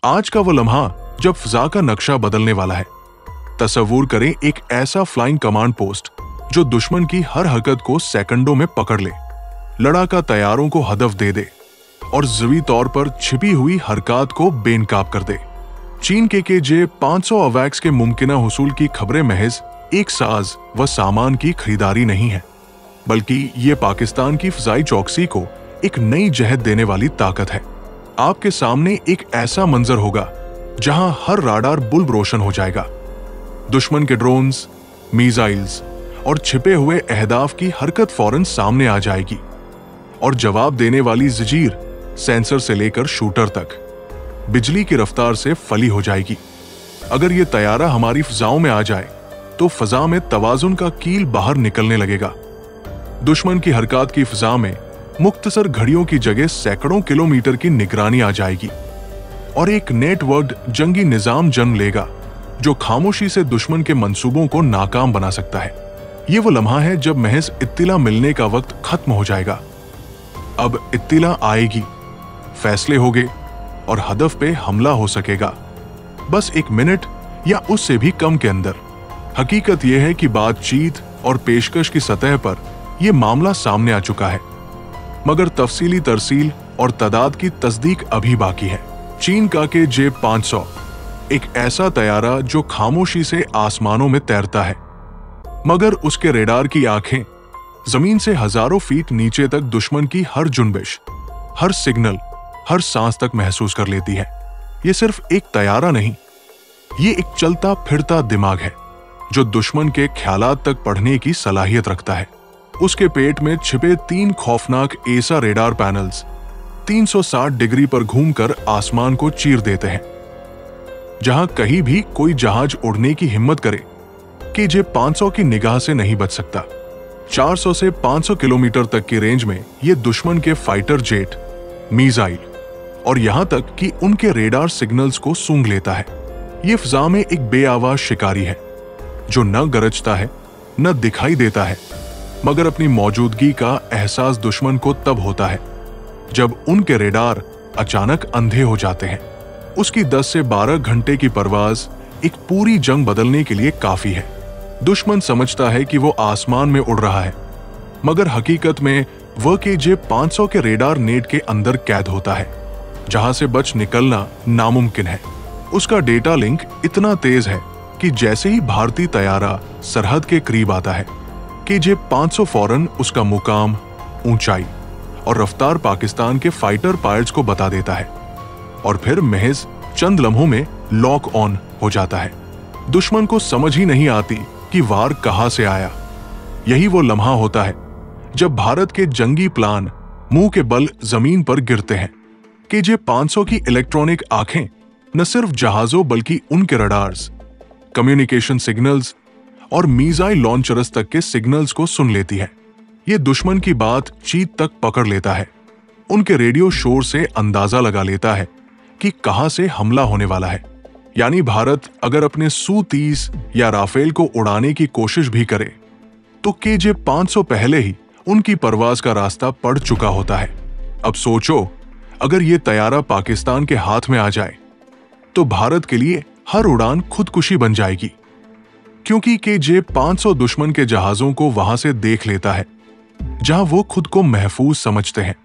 आज का वो लम्हा जब फिजा का नक्शा बदलने वाला है। तसव्वुर करें एक ऐसा फ्लाइंग कमांड पोस्ट जो दुश्मन की हर हरकत को सेकंडों में पकड़ ले, लड़ाका तैयारों को हदफ दे दे और ज़वी तौर पर छिपी हुई हरकत को बेनकाब कर दे। चीन के KJ 500 अवैक्स के मुमकिना हुसूल की खबरें महज एक साज व सामान की खरीदारी नहीं है, बल्कि ये पाकिस्तान की फिजाई चौकसी को एक नई जहद देने वाली ताकत है। आपके सामने एक ऐसा मंजर होगा जहां हर राडार बुल्ब रोशन हो जाएगा। दुश्मन के ड्रोन्स, मिसाइल्स और छिपे हुए अहदाफ की हरकत फौरन सामने आ जाएगी और जवाब देने वाली जंजीर सेंसर से लेकर शूटर तक बिजली की रफ्तार से फली हो जाएगी। अगर यह तैयारा हमारी फिजाओं में आ जाए तो फिजा में तवाजुन का कील बाहर निकलने लगेगा। दुश्मन की हरकत की फिजा में मुख्तसर घड़ियों की जगह सैकड़ों किलोमीटर की निगरानी आ जाएगी और एक नेटवर्क्ड जंगी निजाम जन्म लेगा जो खामोशी से दुश्मन के मंसूबों को नाकाम बना सकता है। ये वो लम्हा है जब महज इत्तिला मिलने का वक्त खत्म हो जाएगा। अब इत्तिला आएगी, फैसले होंगे और हदफ पे हमला हो सकेगा, बस 1 मिनट या उससे भी कम के अंदर। हकीकत यह है कि बातचीत और पेशकश की सतह पर यह मामला सामने आ चुका है, मगर तफसीली तरसील और तादाद की तस्दीक अभी बाकी है। चीन का KJ 500 एक ऐसा तैयारा जो खामोशी से आसमानों में तैरता है, मगर उसके रेडार की आंखें जमीन से हजारों फीट नीचे तक दुश्मन की हर जुनबिश, हर सिग्नल, हर सांस तक महसूस कर लेती है। यह सिर्फ एक तैयारा नहीं, ये एक चलता फिरता दिमाग है जो दुश्मन के ख्यालात तक पढ़ने की सलाहियत रखता है। उसके पेट में छिपे 3 खौफनाक एसा रेडार पैनल्स 360 डिग्री पर घूमकर आसमान को चीर देते हैं। जहां कहीं भी कोई जहाज उड़ने की हिम्मत करे, KJ 500 की निगाह से नहीं बच सकता। 400 से 500 किलोमीटर तक की रेंज में यह दुश्मन के फाइटर जेट, मिसाइल और यहां तक कि उनके रेडार सिग्नल्स को सूंघ लेता है। यह फिजा में एक बेआवाज शिकारी है जो न गरजता है न दिखाई देता है, मगर अपनी मौजूदगी का एहसास दुश्मन को तब होता है जब उनके रेडार अचानक अंधे हो जाते हैं। उसकी 10 से 12 घंटे की परवाज एक पूरी जंग बदलने के लिए काफी है। दुश्मन समझता है कि वो आसमान में उड़ रहा है, मगर हकीकत में वह KJ 500 के रेडार नेट के अंदर कैद होता है, जहां से बच निकलना नामुमकिन है। उसका डेटा लिंक इतना तेज है कि जैसे ही भारतीय तैयारा सरहद के करीब आता है, KJ 500 फौरन उसका मुकाम, ऊंचाई और रफ्तार पाकिस्तान के फाइटर पायलट्स को बता देता है और फिर महज चंद लम्हों में लॉक ऑन हो जाता है। दुश्मन को समझ ही नहीं आती कि वार कहां से आया। यही वो लम्हा होता है जब भारत के जंगी प्लान मुंह के बल जमीन पर गिरते हैं। KJ 500 की इलेक्ट्रॉनिक आंखें न सिर्फ जहाजों बल्कि उनके रडार्स, कम्युनिकेशन सिग्नल्स और मिसाइल लॉन्चर्स तक के सिग्नल्स को सुन लेती है। ये दुश्मन की बात चीत तक पकड़ लेता है। उनके रेडियो शोर से अंदाजा लगा लेता है कि कहां से हमला होने वाला है। यानी भारत अगर अपने Su-30 या राफेल को उड़ाने की कोशिश भी करे तो KJ 500 पहले ही उनकी परवाज का रास्ता पड़ चुका होता है। अब सोचो, अगर ये तैयारा पाकिस्तान के हाथ में आ जाए तो भारत के लिए हर उड़ान खुदकुशी बन जाएगी, क्योंकि KJ 500 दुश्मन के जहाजों को वहां से देख लेता है जहां वो खुद को महफूज समझते हैं।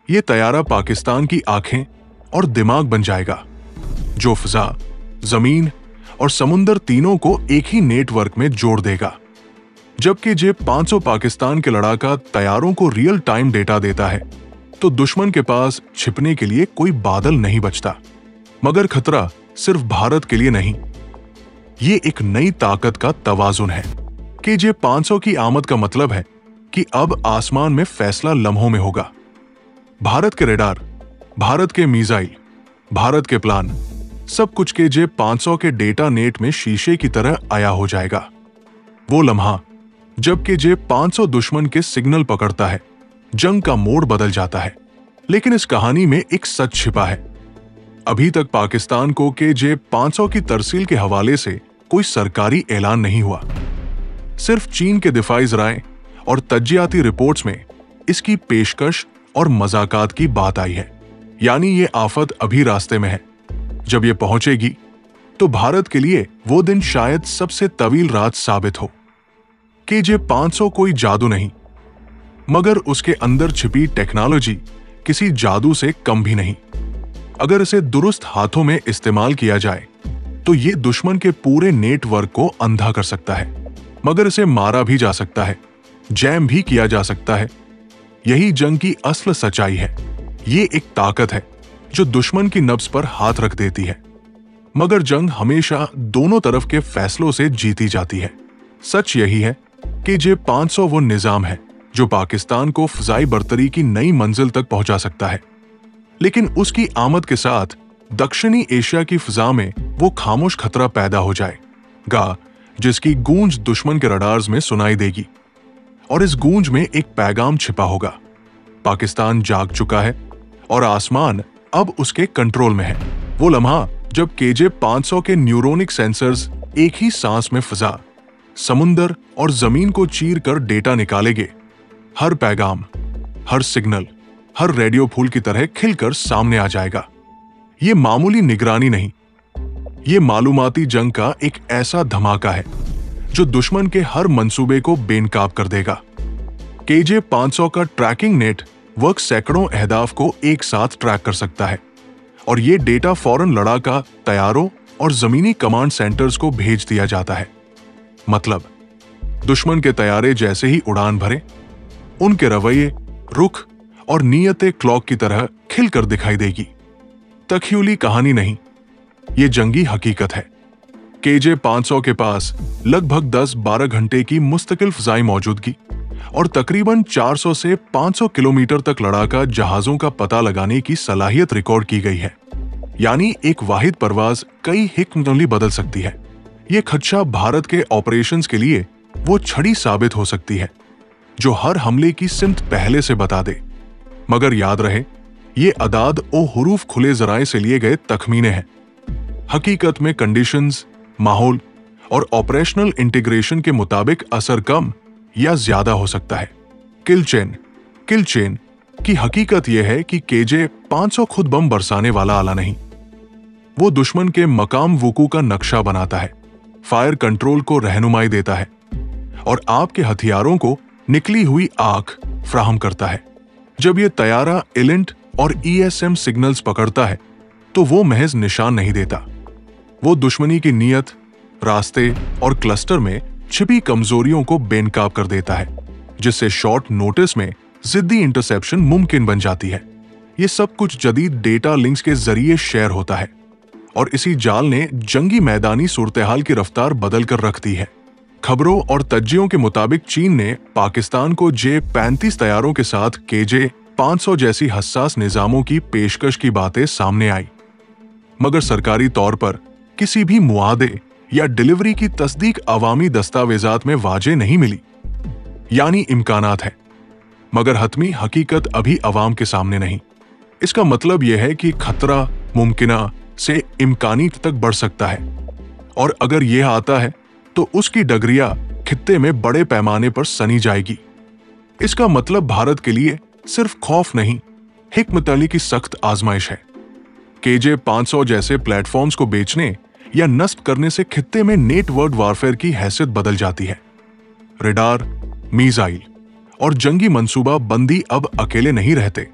ये तैयारा पाकिस्तान की आंखें और दिमाग बन जाएगा जो फिजा, जमीन और समुंदर तीनों को एक ही नेटवर्क में जोड़ देगा। जब KJ 500 पाकिस्तान के लड़ाका तैयारों को रियल टाइम डेटा देता है तो दुश्मन के पास छिपने के लिए कोई बादल नहीं बचता। मगर खतरा सिर्फ भारत के लिए नहीं, ये एक नई ताकत का तवाजुन है। KJ 500 की आमद का मतलब है कि अब आसमान में फैसला लम्हों में होगा। भारत के रेडार, भारत के मिसाइल, भारत के प्लान, सब कुछ KJ 500 के डेटा नेट में शीशे की तरह आया हो जाएगा। वो लम्हा जब KJ 500 दुश्मन के सिग्नल पकड़ता है, जंग का मोड़ बदल जाता है। लेकिन इस कहानी में एक सच छिपा है। अभी तक पाकिस्तान को KJ 500 की तरसील के हवाले से कोई सरकारी ऐलान नहीं हुआ। सिर्फ चीन के दिफाई ज़राए और तज्जियाती रिपोर्ट्स में इसकी पेशकश और मजाकात की बात आई है। यानी ये आफत अभी रास्ते में है। जब ये पहुंचेगी तो भारत के लिए वो दिन शायद सबसे तवील रात साबित हो। KJ-500 कोई जादू नहीं, मगर उसके अंदर छिपी टेक्नोलॉजी किसी जादू से कम भी नहीं। अगर इसे दुरुस्त हाथों में इस्तेमाल किया जाए तो ये दुश्मन के पूरे नेटवर्क को अंधा कर सकता है, मगर इसे मारा भी जा सकता है, जैम भी किया जा सकता है। यही जंग की असल सच्चाई है। ये एक ताकत है जो दुश्मन की नब्ज पर हाथ रख देती है, मगर जंग हमेशा दोनों तरफ के फैसलों से जीती जाती है। सच यही है कि KJ-500 वो निजाम है जो पाकिस्तान को फ़ज़ाई बर्तरी की नई मंजिल तक पहुंचा सकता है, लेकिन उसकी आमद के साथ दक्षिणी एशिया की फ़ज़ा में वो खामोश खतरा पैदा हो जाएगा जिसकी गूंज दुश्मन के रडार्स में सुनाई देगी। और इस गूंज में एक पैगाम छिपा होगा। पाकिस्तान जाग चुका है और आसमान अब उसके कंट्रोल में है। वो लम्हा जब KJ-500 के न्यूरोनिक सेंसर्स एक ही सांस में फ़ज़ा, समुंदर और जमीन को चीर कर डेटा निकालेंगे। हर पैगाम, हर सिग्नल, हर रेडियो फूल की तरह खिलकर सामने आ जाएगा। ये मामूली निगरानी नहीं, ये मालूमाती जंग का एक ऐसा धमाका है जो दुश्मन के हर मंसूबे को बेनकाब कर देगा। KJ-500 का ट्रैकिंग नेटवर्क सैकड़ों अहदाफ को एक साथ ट्रैक कर सकता है और ये डेटा फौरन लड़ाका तैयारों और जमीनी कमांड सेंटर्स को भेज दिया जाता है। मतलब दुश्मन के तैयारे जैसे ही उड़ान भरे, उनके रवैये, रुख और नीयतें क्लॉक की तरह खिलकर दिखाई देगी। तख्यूली कहानी नहीं, ये जंगी हकीकत है। KJ-500 के पास लगभग 10-12 घंटे की मुस्तकिल फ़ज़ाई मौजूदगी और तकरीबन 400 से 500 किलोमीटर तक लड़ाका जहाजों का पता लगाने की सलाहियत रिकॉर्ड की गई है। यानी एक वाहिद परवाज कई हिकमतों बदल सकती है। ये खदशा भारत के ऑपरेशंस के लिए वो छड़ी साबित हो सकती है जो हर हमले की सिमत पहले से बता दे। मगर याद रहे, ये अदाद ओ हुरूफ खुले जराए से लिए गए तखमीने हैं। हकीकत में कंडीशंस, माहौल और ऑपरेशनल इंटीग्रेशन के मुताबिक असर कम या ज्यादा हो सकता है। किल चेन की हकीकत यह है कि KJ-500 खुद बम बरसाने वाला आला नहीं। वो दुश्मन के मकाम वुकू का नक्शा बनाता है, फायर कंट्रोल को रहनुमाई देता है और आपके हथियारों को निकली हुई आंख फ्राहम करता है। जब ये तैयारा इलेंट और ESM सिग्नल्स पकड़ता है तो वो महज निशान नहीं देता, वो दुश्मनी की नीयत, रास्ते और क्लस्टर में छिपी कमजोरियों को बेनकाब कर देता है, जिससे शॉर्ट नोटिस में जिद्दी इंटरसेप्शन मुमकिन बन जाती है। ये सब कुछ जदीद डेटा लिंक्स के जरिए शेयर होता है और इसी जाल ने जंगी मैदानी सूरत-ए-हाल की रफ्तार बदल कर रख दी है। खबरों और तज्जियों के मुताबिक चीन ने पाकिस्तान को J-35 तैयारों के साथ KJ-500 जैसी हसास निजामों की पेशकश की बातें सामने आई, मगर सरकारी तौर पर किसी भी मुआहदे या डिलीवरी की तस्दीक अवामी दस्तावेजात में वाजे नहीं मिली। यानी इम्कानात है, मगर हतमी हकीकत अभी अवाम के सामने नहीं। इसका मतलब यह है कि खतरा मुमकिना से इम्कानी तक बढ़ सकता है, और अगर यह आता है तो उसकी डगरिया खित्ते में बड़े पैमाने पर सनी जाएगी। इसका मतलब भारत के लिए सिर्फ खौफ नहीं, हिकमत अली की सख्त आजमाइश है। KJ-500 जैसे प्लेटफॉर्म्स को बेचने या नष्ट करने से खित्ते में नेटवर्क वारफेयर की हैसियत बदल जाती है। रडार, मीज़ाइल और जंगी मंसूबा बंदी अब अकेले नहीं रहते,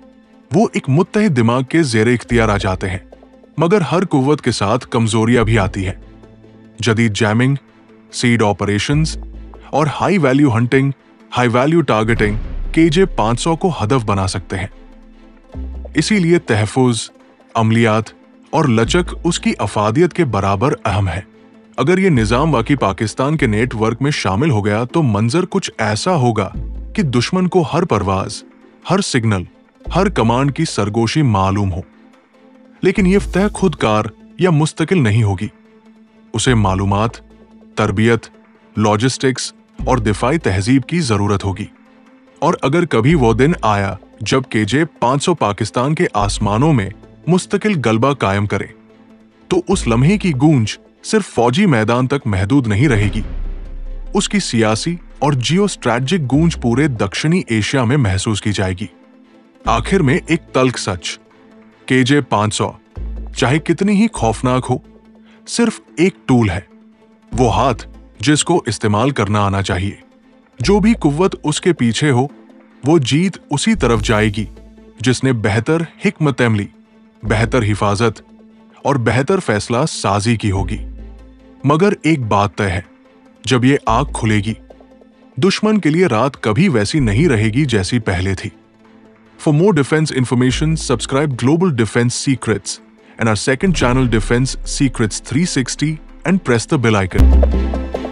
वो एक मुत्तहिद दिमाग के ज़ेरे इख्तियार आ जाते हैं। मगर हर कुव्वत के साथ कमजोरियां भी आती है। जदीद जैमिंग, सीड ऑपरेशंस और high value hunting, high value targeting KJ-500 को हदफ बना सकते हैं। इसीलिए तहफ़्फ़ुज़, अमलियात और लचक उसकी अफादियत के बराबर अहम है। अगर ये निज़ाम वाकई पाकिस्तान के नेटवर्क में शामिल हो गया तो मंजर कुछ ऐसा होगा कि दुश्मन को हर परवाज, हर सिग्नल, हर कमांड की सरगोशी मालूम हो। लेकिन ये फ़तह खुदकार या मुस्तकिल नहीं होगी। उसे मालूमात, तरबियत, लॉजिस्टिक्स और दिफाई तहजीब की जरूरत होगी। और अगर कभी वो दिन आया जब KJ-500 पाकिस्तान के आसमानों में मुस्तकिल गलबा कायम करे, तो उस लम्हे की गूंज सिर्फ फौजी मैदान तक महदूद नहीं रहेगी। उसकी सियासी और जियो स्ट्रैटेजिक गूंज पूरे दक्षिणी एशिया में महसूस की जाएगी। आखिर में एक तल्ख सच, KJ-500 चाहे कितनी ही खौफनाक हो, सिर्फ एक टूल है, वो हाथ जिसको इस्तेमाल करना आना चाहिए। जो भी कुव्वत उसके पीछे हो, वो जीत उसी तरफ जाएगी जिसने बेहतर हिकमत अमली, बेहतर हिफाजत और बेहतर फैसला साजी की होगी। मगर एक बात तय है, जब ये आग खुलेगी, दुश्मन के लिए रात कभी वैसी नहीं रहेगी जैसी पहले थी। For more defence information, subscribe global defence secrets and our second channel Defense Secrets 360 and press the bell icon.